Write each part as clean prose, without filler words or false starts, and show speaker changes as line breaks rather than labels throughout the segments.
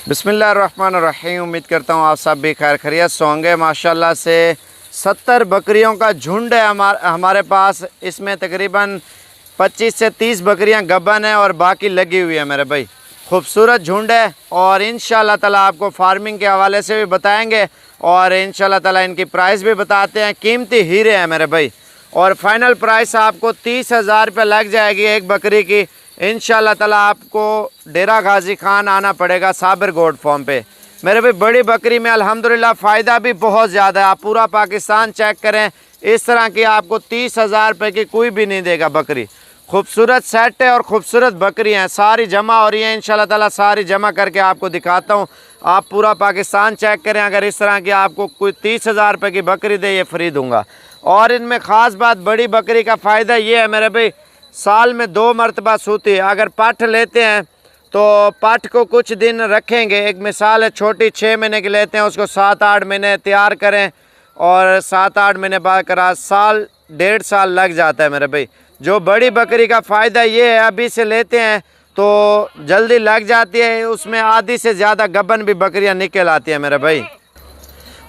बिस्मिल्लाहिर्रहमानिर्रहीम। उम्मीद करता हूँ आप सब भी खैर खैरियत से होंगे। माशाल्लाह से 70 बकरियों का झुंड है हमारे पास। इसमें तकरीबन 25 से 30 बकरियां गबन है और बाकी लगी हुई है मेरे भाई। खूबसूरत झुंड है और इंशाल्लाह ताला आपको फार्मिंग के हवाले से भी बताएंगे और इंशाल्लाह ताला इनकी प्राइस भी बताते हैं। कीमती हीरे हैं मेरे भाई और फाइनल प्राइस आपको 30,000 रुपये लग जाएगी एक बकरी की। इंशाल्लाह ताला आपको डेरा गाजी खान आना पड़ेगा साबिर गोट फार्म पे मेरे भाई। बड़ी बकरी में अल्हम्दुलिल्लाह फ़ायदा भी बहुत ज़्यादा है। आप पूरा पाकिस्तान चेक करें, इस तरह की आपको 30,000 रुपये की कोई भी नहीं देगा बकरी। खूबसूरत सेट है और ख़ूबसूरत बकरी हैं, सारी जमा हो रही हैं। इंशाल्लाह ताला सारी जमा करके आपको दिखाता हूँ। आप पूरा पाकिस्तान चेक करें, अगर इस तरह की आपको कोई 30,000 रुपये की बकरी दे, ये फ्री दूँगा। और इनमें ख़ास बात, बड़ी बकरी का फ़ायदा ये है मेरे भाई, साल में 2 मरतबा सूती है। अगर पाठ लेते हैं तो पाठ को कुछ दिन रखेंगे। एक मिसाल है, छोटी 6 महीने की लेते हैं, उसको 7-8 महीने तैयार करें और 7-8 महीने बाद करा, साल 1.5 साल लग जाता है मेरे भाई। जो बड़ी बकरी का फ़ायदा ये है, अभी से लेते हैं तो जल्दी लग जाती है। उसमें आधी से ज़्यादा गबन भी बकरियां निकल आती हैं मेरे भाई।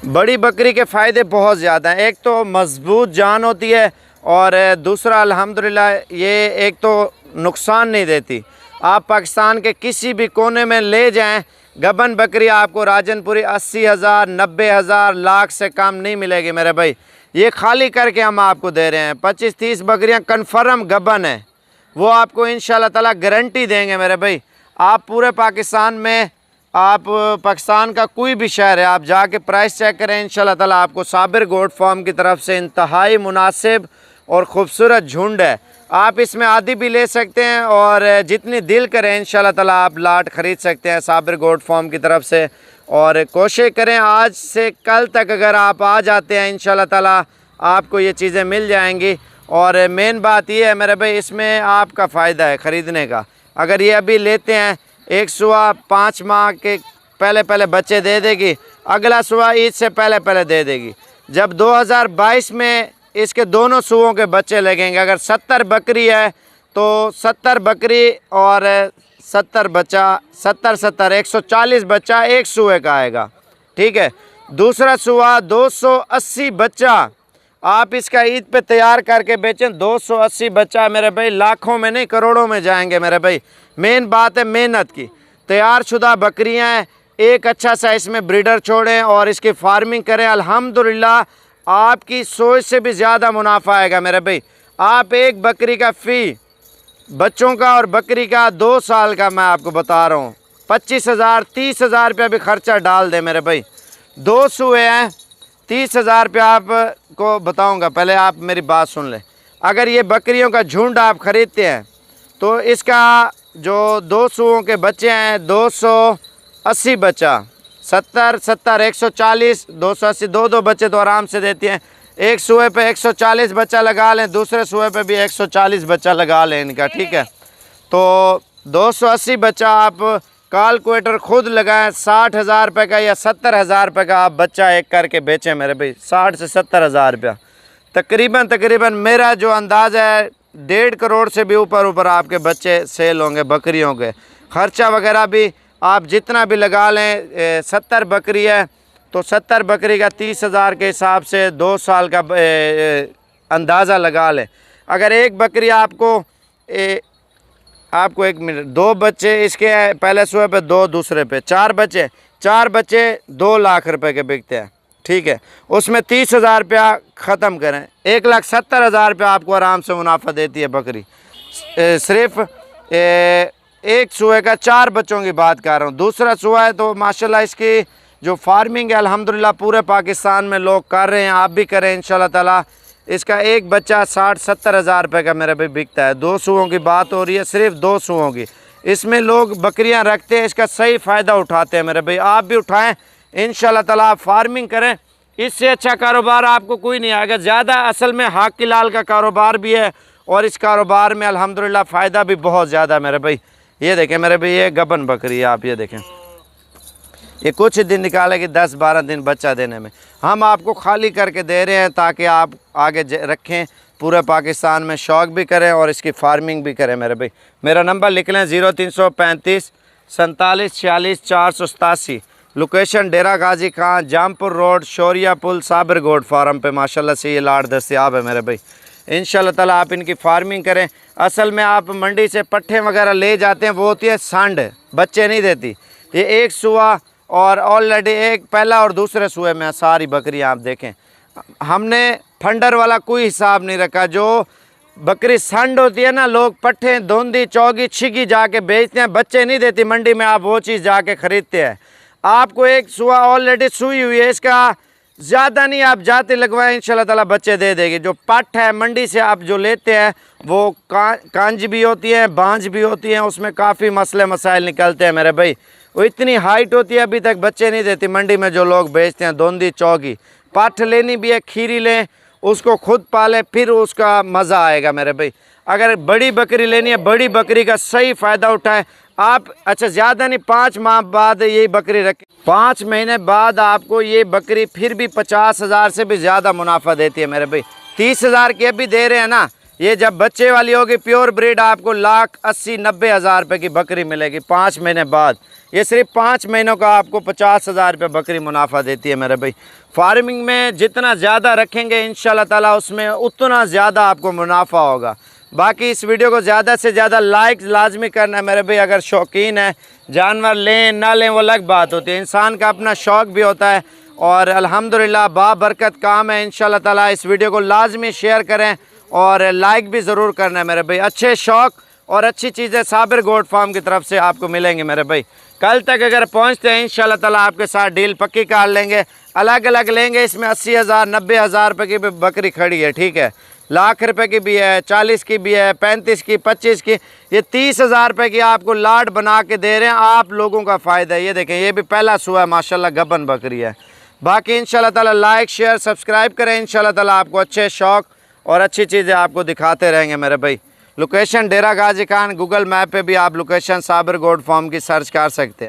बड़ी बकरी के फ़ायदे बहुत ज़्यादा हैं। एक तो मजबूत जान होती है और दूसरा अल्हम्दुलिल्लाह ये एक तो नुकसान नहीं देती। आप पाकिस्तान के किसी भी कोने में ले जाएं, गबन बकरी आपको राजनपुरी 80,000, 90,000, लाख से कम नहीं मिलेगी मेरे भाई। ये खाली करके हम आपको दे रहे हैं। 25-30 बकरियां कन्फर्म गबन है, वो आपको इंशाल्लाह ताला गारंटी देंगे मेरे भाई। आप पूरे पाकिस्तान में, आप पाकिस्तान का कोई भी शहर है, आप जाके प्राइस चेक करें, इंशाल्लाह ताला आपको साबिर गोट फार्म की तरफ से इंतहाई मुनासिब और ख़ूबसूरत झुंड है। आप इसमें आधी भी ले सकते हैं और जितनी दिल करें इंशाल्लाह ताला आप लाट ख़रीद सकते हैं साबिर गोट फार्म की तरफ से। और कोशिश करें आज से कल तक अगर आप आ जाते हैं, इंशाल्लाह ताला आपको ये चीज़ें मिल जाएंगी। और मेन बात ये है मेरे भाई, इसमें आपका फ़ायदा है ख़रीदने का। अगर ये अभी लेते हैं, एक सुबह 5 माह के पहले बच्चे दे देगी, अगला सुबह ईद से पहले दे देगी। जब 2022 में इसके दोनों सुओं के बच्चे लगेंगे, अगर 70 बकरी है तो 70 बकरी और 70 बच्चा, 70 140 बच्चा एक सुए का आएगा। ठीक है, दूसरा सुआ 280 बच्चा आप इसका ईद पे तैयार करके बेचें। 280 बच्चा मेरे भाई लाखों में नहीं करोड़ों में जाएंगे मेरे भाई। मेन बात है मेहनत की। तैयार शुदा बकरियां हैं, एक अच्छा सा इसमें ब्रीडर छोड़ें और इसकी फार्मिंग करें, अल्हम्दुलिल्लाह आपकी सोच से भी ज़्यादा मुनाफा आएगा मेरे भाई। आप एक बकरी का फ़ी बच्चों का और बकरी का 2 साल का मैं आपको बता रहा हूँ 25,000 30,000 रुपया भी खर्चा डाल दे मेरे भाई। 2 सुए हैं, 30,000 रुपया आपको बताऊँगा। पहले आप मेरी बात सुन लें। अगर ये बकरियों का झुंड आप ख़रीदते हैं तो इसका जो 2 सुओं के बच्चे हैं 280 बच्चा, 70 140, 280, 2 बच्चे तो आराम से देती हैं। एक सुए पे 140 बच्चा लगा लें, दूसरे सुए पे भी 140 बच्चा लगा लें इनका। ठीक है, तो 280 बच्चा आप कैलकुलेटर खुद लगाएं, 60,000 रुपये का या 70,000 रुपये का आप बच्चा एक करके बेचें मेरे भाई। 60 से 70,000 रुपया तकरीबन मेरा जो अंदाज़ा है 1.5 करोड़ से भी ऊपर आपके बच्चे सेल होंगे बकरियों के। ख़र्चा वगैरह भी आप जितना भी लगा लें, 70 बकरी है तो 70 बकरी का 30,000 के हिसाब से 2 साल का अंदाज़ा लगा लें। अगर एक बकरी आपको एक मिनट, 2 बच्चे इसके पहले सुबह पे, 2 दूसरे पे, 4 बच्चे, 4 बच्चे 2 लाख रुपए के बिकते हैं। ठीक है, उसमें 30,000 रुपया ख़त्म करें, 1,70,000 रुपया आपको आराम से मुनाफा देती है बकरी। सिर्फ एक सुए का 4 बच्चों की बात कर रहा हूँ। दूसरा सुआ है तो माशाल्लाह इसकी जो फार्मिंग है अल्हम्दुलिल्लाह पूरे पाकिस्तान में लोग कर रहे हैं, आप भी करें इंशाल्लाह ताला। इसका एक बच्चा 60-70,000 रुपये का मेरे भाई बिकता है। 2 सुओं की बात हो रही है, सिर्फ 2 सुओं की। इसमें लोग बकरियां रखते हैं, इसका सही फ़ायदा उठाते हैं मेरे भाई। आप भी उठाएं इंशाल्लाह ताला, आप फार्मिंग करें, इससे अच्छा कारोबार आपको कोई नहीं आएगा। ज़्यादा असल में हाक की लाल का कारोबार भी है और इस कारोबार में अल्हम्दुलिल्लाह फ़ायदा भी बहुत ज़्यादा मेरे भाई। ये देखें मेरे भाई, ये गबन बकरी है, आप ये देखें, ये कुछ दिन निकालेगी 10-12 दिन बच्चा देने में। हम आपको खाली करके दे रहे हैं ताकि आप आगे रखें, पूरे पाकिस्तान में शौक़ भी करें और इसकी फार्मिंग भी करें मेरे भाई। मेरा नंबर लिख लें 0335 4746 लोकेशन डेरा गाजी खां, जामपुर रोड, शौरिया पुल, साबिर गोड फार्म पे माशाल्लाह से ये लाट दस्तयाब है मेरे भाई। इंशाल्लाह ताला आप इनकी फार्मिंग करें। असल में आप मंडी से पट्ठे वगैरह ले जाते हैं, वो होती है सांड, बच्चे नहीं देती। ये एक सुआ और ऑलरेडी एक पहला और दूसरे सुए में सारी बकरियां आप देखें। हमने फंडर वाला कोई हिसाब नहीं रखा। जो बकरी संड होती है ना, लोग पट्ठे धोंदी चौगी छिगी जाके बेचते हैं, बच्चे नहीं देती मंडी में, आप वो चीज़ जाके ख़रीदते हैं। आपको एक सुआ ऑलरेडी सुई हुई है, इसका ज़्यादा नहीं आप जाते लगवाएं, इंशाल्लाह ताला बच्चे दे देगी। जो पट्ठ है मंडी से आप जो लेते हैं वो कांज भी होती है, बांझ भी होती है, उसमें काफ़ी मसले मसाइल निकलते हैं मेरे भाई। वो इतनी हाइट होती है, अभी तक बच्चे नहीं देती मंडी में जो लोग बेचते हैं। धोंदी चौगी पट्ठ लेनी भी है, खीरी लें, उसको खुद पालें, फिर उसका मज़ा आएगा मेरे भाई। अगर बड़ी बकरी लेनी है, बड़ी बकरी का सही फ़ायदा उठाएं आप। अच्छा ज़्यादा नहीं, 5 माह बाद ये बकरी रखें, 5 महीने बाद आपको ये बकरी फिर भी 50,000 से भी ज़्यादा मुनाफा देती है मेरे भाई। 30,000 की अभी दे रहे हैं ना, ये जब बच्चे वाली होगी प्योर ब्रीड आपको 1,80,90 हज़ार रुपये की बकरी मिलेगी 5 महीने बाद। ये सिर्फ 5 महीनों का आपको 50,000 रुपये बकरी मुनाफा देती है मेरे भाई। फार्मिंग में जितना ज़्यादा रखेंगे इंशाल्लाह ताला उसमें उतना ज़्यादा आपको मुनाफा होगा। बाकी इस वीडियो को ज़्यादा से ज़्यादा लाइक लाजमी करना है मेरे भाई। अगर शौकीन है, जानवर लें ना लें वो अलग बात होती है, इंसान का अपना शौक़ भी होता है और अल्हम्दुलिल्लाह बाबरकत काम है। इंशाल्लाह ताला इस वीडियो को लाजमी शेयर करें और लाइक भी ज़रूर करना है मेरे भाई। अच्छे शौक़ और अच्छी चीज़ें साबिर गोट फार्म की तरफ से आपको मिलेंगी मेरे भाई। कल तक अगर पहुंचते हैं इंशाल्लाह ताला आपके साथ डील पक्की कर लेंगे। अलग अलग लेंगे, इसमें 80,000 90,000 रुपये की भी बकरी खड़ी है, ठीक है, लाख रुपए की भी है, 40 की भी है, 35 की, 25 की, ये 30,000 रुपये की आपको लाट बना के दे रहे हैं। आप लोगों का फ़ायदा है। ये देखें, ये भी पहला सुआ है माशाल्लाह, गबन बकरी है। बाकी इंशाल्लाह ताला लाइक शेयर सब्सक्राइब करें। इंशाल्लाह ताला आपको अच्छे शौक़ और अच्छी चीज़ें आपको दिखाते रहेंगे मेरे भाई। लोकेशन डेरा गाजी खान, गूगल मैप पे भी आप लोकेशन साबिर गोट फार्म की सर्च कर सकते हैं।